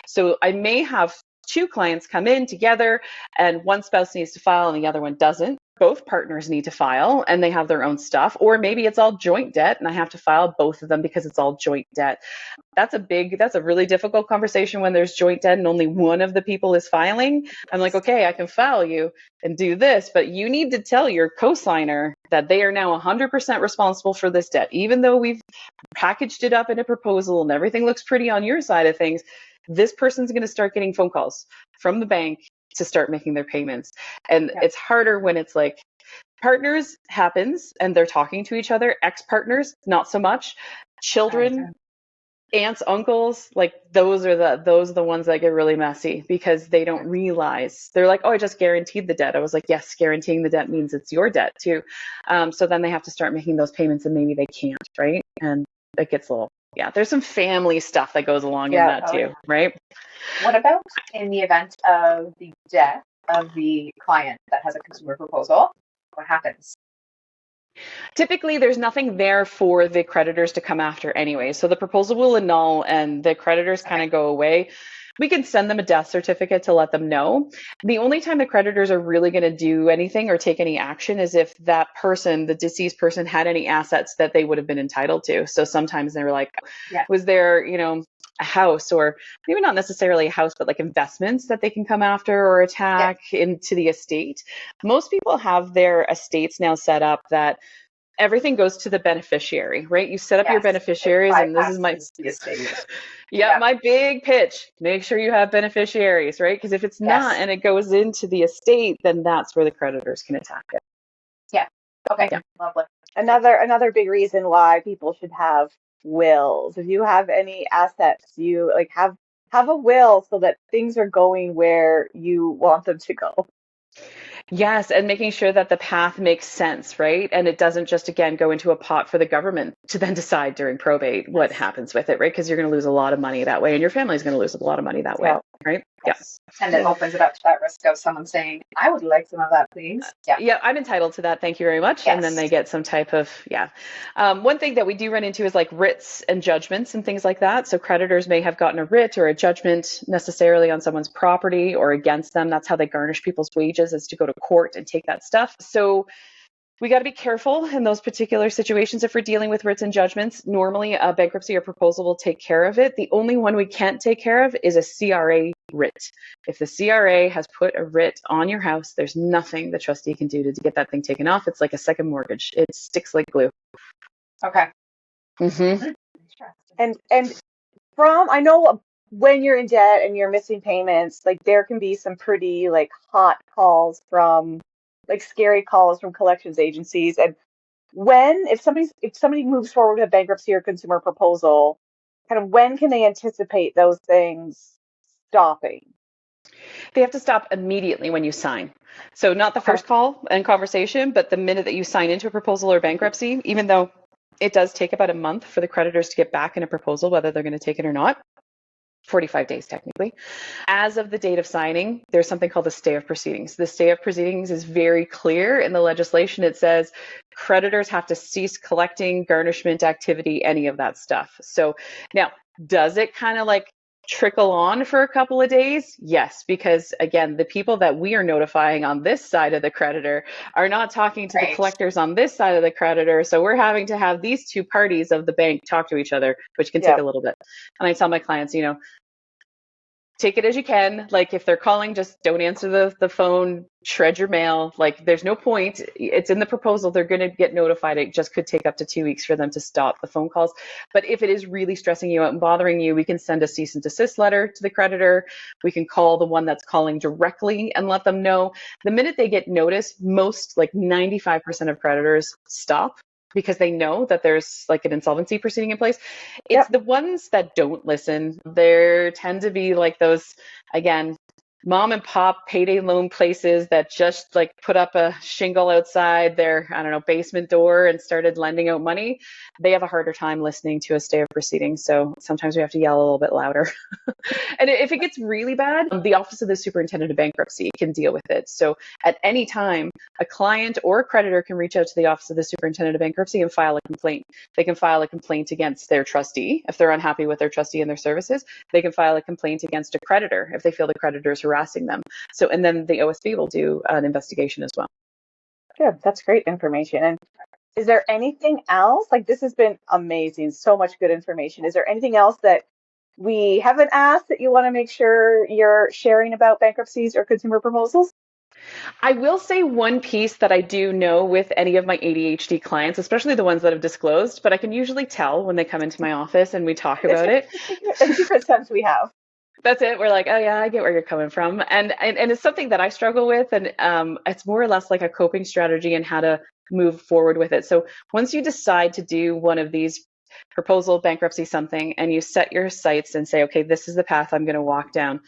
Speaker 3: So I may have two clients come in together and one spouse needs to file and the other one doesn't. Both partners need to file and they have their own stuff, or maybe it's all joint debt and I have to file both of them because it's all joint debt. That's a really difficult conversation when there's joint debt and only one of the people is filing. I'm like, okay, I can file you and do this, but you need to tell your co-signer that they are now 100% responsible for this debt. Even though we've packaged it up in a proposal and everything looks pretty on your side of things, this person's going to start getting phone calls from the bank to start making their payments. And it's harder when it's like partners happens and they're talking to each other, ex-partners, not so much. Children, aunts, uncles, like those are the ones that get really messy because they don't realize. They're like, oh, I just guaranteed the debt. I was like, yes, guaranteeing the debt means it's your debt too. So then they have to start making those payments and maybe they can't, right? And it gets a little, there's some family stuff that goes along in that too, right?
Speaker 1: What about in the event of the death of the client that has a consumer proposal? What happens?
Speaker 3: Typically, there's nothing there for the creditors to come after anyway. So the proposal will annul and the creditors kind of go away. We can send them a death certificate to let them know. The only time the creditors are really going to do anything or take any action is if that person, the deceased person, had any assets that they would have been entitled to. So sometimes they were like, was there, a house, or maybe not necessarily a house, but like investments that they can come after or attack into the estate. Most people have their estates now set up that everything goes to the beneficiary, right? You set up your beneficiaries, and this is my my big pitch. Make sure you have beneficiaries, right? Because if it's not and it goes into the estate, then that's where the creditors can attack it.
Speaker 1: Yeah. Okay. Yeah. Lovely.
Speaker 2: Another big reason why people should have wills. If you have any assets, you like have a will so that things are going where you want them to go.
Speaker 3: Yes, and making sure that the path makes sense, right? And it doesn't just, again, go into a pot for the government to then decide during probate what happens with it, right? Because you're going to lose a lot of money that way, and your family's going to lose a lot of money that way, right?
Speaker 1: Yes. And it opens it up to that risk of someone saying, I would like some of that, please.
Speaker 3: Yeah, I'm entitled to that. Thank you very much. And then they get some type of, one thing that we do run into is like writs and judgments and things like that. So creditors may have gotten a writ or a judgment necessarily on someone's property or against them. That's how they garnish people's wages, is to go to court and take that stuff. So we got to be careful in those particular situations if we're dealing with writs and judgments. Normally, a bankruptcy or proposal will take care of it. The only one we can't take care of is a CRA writ. If the CRA has put a writ on your house, there's nothing the trustee can do to get that thing taken off. It's like a second mortgage. It sticks like glue.
Speaker 1: Okay.
Speaker 3: Mm-hmm.
Speaker 2: And from, I know when you're in debt and you're missing payments, like there can be some pretty like hot calls from like scary calls from collections agencies. And if somebody moves forward with a bankruptcy or consumer proposal, kind of when can they anticipate those things stopping?
Speaker 3: They have to stop immediately when you sign. So not the first call and conversation, but the minute that you sign into a proposal or bankruptcy, even though it does take about a month for the creditors to get back in a proposal, whether they're going to take it or not. 45 days technically. As of the date of signing, there's something called the stay of proceedings. The stay of proceedings is very clear in the legislation. It says creditors have to cease collecting, garnishment activity, any of that stuff. So now, does it kind of like trickle on for a couple of days? Yes, because again, the people that we are notifying on this side of the creditor are not talking to the collectors on this side of the creditor. So we're having to have these two parties of the bank talk to each other, which can take a little bit. And I tell my clients, take it as you can. Like if they're calling, just don't answer the phone, shred your mail. Like there's no point. It's in the proposal. They're going to get notified. It just could take up to 2 weeks for them to stop the phone calls. But if it is really stressing you out and bothering you, we can send a cease and desist letter to the creditor. We can call the one that's calling directly and let them know. The minute they get notice, most like 95% of creditors stop, because they know that there's like an insolvency proceeding in place. It's the ones that don't listen. There tend to be like those, again, mom and pop payday loan places that just like put up a shingle outside their, I don't know, basement door and started lending out money, they have a harder time listening to a stay of proceedings. So sometimes we have to yell a little bit louder. And if it gets really bad, the Office of the Superintendent of Bankruptcy can deal with it. So at any time, a client or a creditor can reach out to the Office of the Superintendent of Bankruptcy and file a complaint. They can file a complaint against their trustee if they're unhappy with their trustee and their services. They can file a complaint against a creditor if they feel the creditor is harassing them. So, and then the OSB will do an investigation as well.
Speaker 2: Good. That's great information. And is there anything else? Like, this has been amazing. So much good information. Is there anything else that we haven't asked that you want to make sure you're sharing about bankruptcies or consumer proposals?
Speaker 3: I will say one piece that I do know with any of my ADHD clients, especially the ones that have disclosed, but I can usually tell when they come into my office and we talk about it.
Speaker 2: It's a secret sense we have.
Speaker 3: That's it. We're like, oh yeah, I get where you're coming from, and it's something that I struggle with, and it's more or less like a coping strategy and how to move forward with it. So once you decide to do one of these proposal, bankruptcy, something, and you set your sights and say, okay, this is the path I'm going to walk down.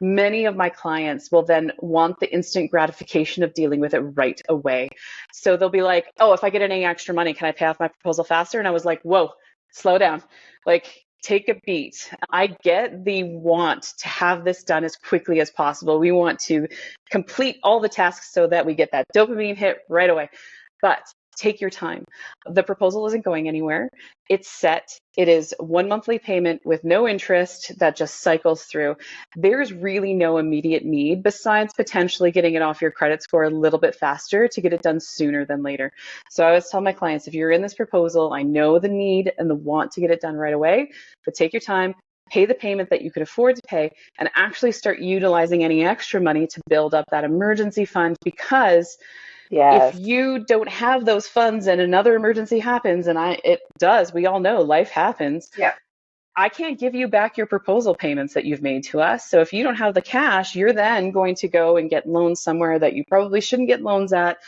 Speaker 3: Many of my clients will then want the instant gratification of dealing with it right away. So they'll be like, oh, if I get any extra money, can I pay off my proposal faster? And I was like, whoa, slow down. Like, take a beat. I get the want to have this done as quickly as possible. We want to complete all the tasks so that we get that dopamine hit right away. But take your time. The proposal isn't going anywhere. It's set. It is one monthly payment with no interest that just cycles through. There's really no immediate need besides potentially getting it off your credit score a little bit faster to get it done sooner than later. So I always tell my clients, if you're in this proposal, I know the need and the want to get it done right away, but take your time, pay the payment that you could afford to pay, and actually start utilizing any extra money to build up that emergency fund, because
Speaker 2: Yes.
Speaker 3: if you don't have those funds and another emergency happens, and it does, we all know life happens.
Speaker 1: Yeah.
Speaker 3: I can't give you back your proposal payments that you've made to us. So if you don't have the cash, you're then going to go and get loans somewhere that you probably shouldn't get loans at.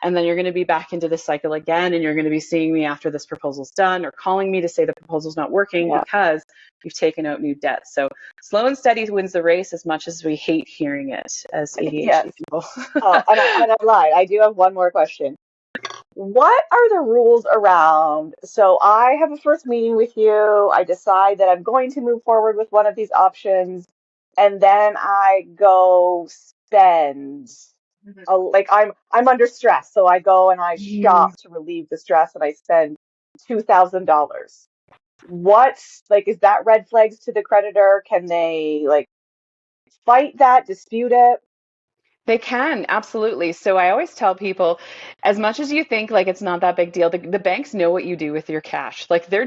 Speaker 3: And then you're going to be back into this cycle again, and you're going to be seeing me after this proposal's done or calling me to say the proposal's not working because you've taken out new debt. So slow and steady wins the race, as much as we hate hearing it as ADHD people.
Speaker 2: And I lied. I do have one more question. What are the rules around? So I have a first meeting with you. I decide that I'm going to move forward with one of these options, and then I go spend. Like I'm under stress, so I go and I shop to relieve the stress, and I spend $2,000. What's like? Is that red flags to the creditor? Can they like fight that, dispute it?
Speaker 3: They can, absolutely. So I always tell people, as much as you think like it's not that big deal, the banks know what you do with your cash. Like they're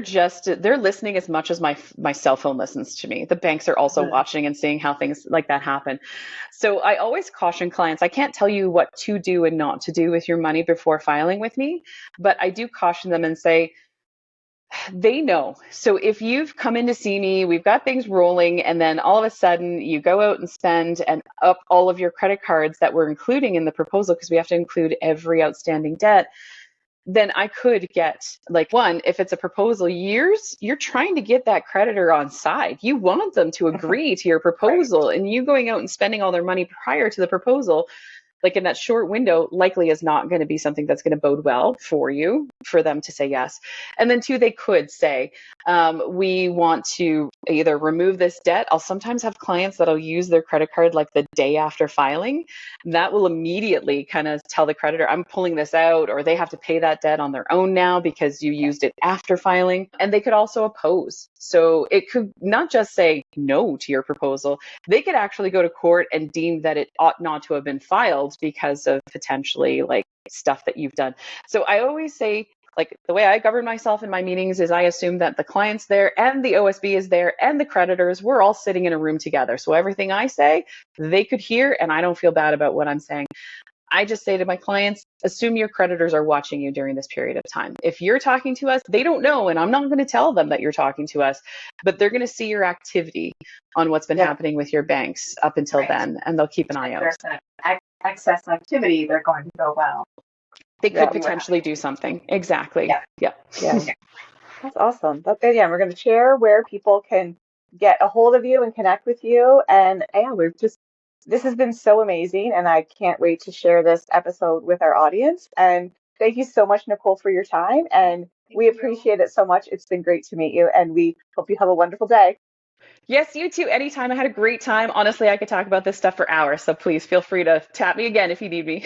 Speaker 3: listening as much as my cell phone listens to me. The banks are also watching and seeing how things like that happen. So I always caution clients, I can't tell you what to do and not to do with your money before filing with me, but I do caution them and say, they know. So if you've come in to see me, we've got things rolling, and then all of a sudden you go out and spend and up all of your credit cards that we're including in the proposal, because we have to include every outstanding debt, then I could get, like, one, if it's a proposal years, you're trying to get that creditor on side. You want them to agree to your proposal, and you going out and spending all their money prior to the proposal, like in that short window, likely is not going to be something that's going to bode well for you, for them to say yes. And then two, they could say, we want to either remove this debt. I'll sometimes have clients that'll use their credit card like the day after filing. That will immediately kind of tell the creditor, I'm pulling this out, or they have to pay that debt on their own now because you used it after filing. And they could also oppose. So it could not just say no to your proposal, they could actually go to court and deem that it ought not to have been filed because of potentially like stuff that you've done. So I always say, like, the way I govern myself in my meetings is I assume that the client's there and the OSB is there and the creditors, we're all sitting in a room together. So everything I say, they could hear, and I don't feel bad about what I'm saying. I just say to my clients, assume your creditors are watching you during this period of time. If you're talking to us, they don't know, and I'm not going to tell them that you're talking to us, but they're going to see your activity on what's been happening with your banks up until then, and they'll keep an eye out.
Speaker 1: If there's excess activity, they're going to go, well.
Speaker 3: They could potentially do something. Exactly. Yeah.
Speaker 2: That's awesome. We're going to share where people can get a hold of you and connect with you. And we've just This has been so amazing, and I can't wait to share this episode with our audience. And thank you so much, Nicole, for your time. And
Speaker 1: Thank
Speaker 2: we
Speaker 1: you.
Speaker 2: appreciate it so much. It's been great to meet you, and we hope you have a wonderful day.
Speaker 3: Yes, you too. Anytime. I had a great time. Honestly, I could talk about this stuff for hours. So please feel free to tap me again if you need me.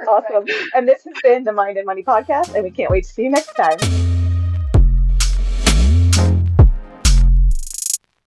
Speaker 2: Awesome. And this has been the Mind and Money podcast, and we can't wait to see you next time.